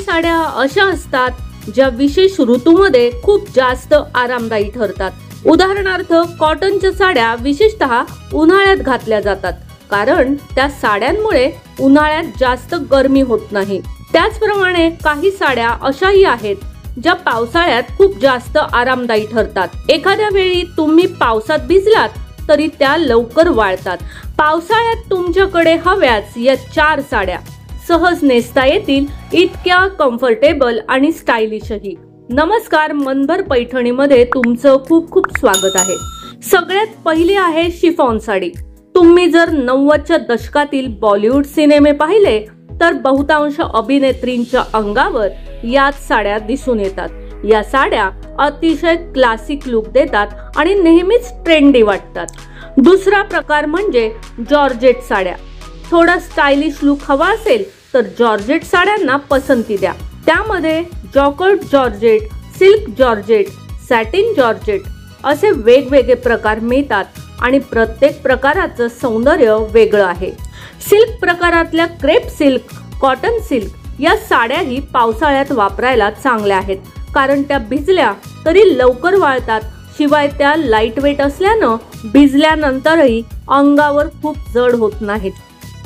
साड्या अशा असतात ज्या विशेष ऋतूमध्ये खूप जास्त आरामदायी ठरतात। उदाहरणार्थ कॉटनच्या साड्या विशेषतः उन्हाळ्यात घातल्या जातात, कारण त्या साड्यांमुळे उन्हाळ्यात जास्त गरमी होत नाही। त्याचप्रमाणे काही साड्या अशाही आहेत ज्या पावसाळ्यात खूप जास्त आरामदायी ठरतात। एखाद्या वेळी तुम्ही पावसात भिजलात तरी त्या लवकर वाळतात। पावसाळ्यात तुमच्याकडे हव्याच या 4 साड्या सहज नेसता येतील, इतक्या कम्फर्टेबल आणि स्टायलिशही। नमस्कार, मनभर पैठणीमध्ये तुमचं खूप खूप स्वागत आहे। सगळ्यात पहिली आहे शिफॉन साडी। तुम्ही जर 90च्या दशकातील बॉलिवूड सिनेमे पाहिले तर बहुतांश अभिनेत्रींच्या अंगावर याच साड्या दिसून येतात। या साड्या अतिशय क्लासिक लुक देतात आणि नेहमीच ट्रेंडी वाटतात। दुसरा प्रकार म्हणजे जॉर्जेट साड्या। थोडा स्टायलिश लुक हवा असेल तर जॉर्जेट साड्यांना पसंती द्या। त्यामध्ये jacquard georgette, silk georgette, satin georgette असे वेगवेगळे प्रकार मिळतात आणि प्रत्येक प्रकाराचं सौंदर्य वेगळं आहे। सिल्क प्रकारातल्या क्रेप सिल्क, कॉटन सिल्क या साड्याही पावसाळ्यात वापरायला चांगल्या आहेत, कारण त्या भिजल्या तरी लवकर वाळतात। शिवाय त्या लाईट वेट असल्यानं भिजल्यानंतरही अंगावर खूप जड होत नाहीत।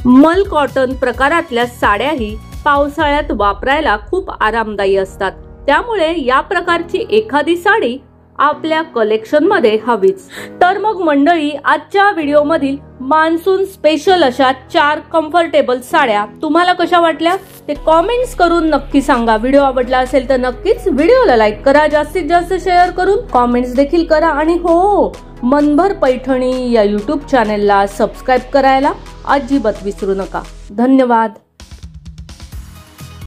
मल कॉटन प्रकारातल्या साड्याही पावसाळ्यात वापरायला खूप आरामदायी असतात। त्यामुळे या प्रकारची एखादी साडी आपल्या कलेक्शन मध्ये हवीच। तर मग मंडळी, आजच्या व्हिडिओ मधील मान्सून स्पेशल अशा 4 कम्फर्टेबल साड्या तुम्हाला कशा वाटल्या ते कमेंट्स करून नक्की सांगा। व्हिडिओ आवडला असेल तर नक्कीच व्हिडिओला लाईक करा, जास्तीत जास्त शेअर करून कमेंट्स देखील करा आणि हो, मनभर पैठणी या YouTube चॅनेलला सबस्क्राइब करायला अजिबात विसरू नका। धन्यवाद।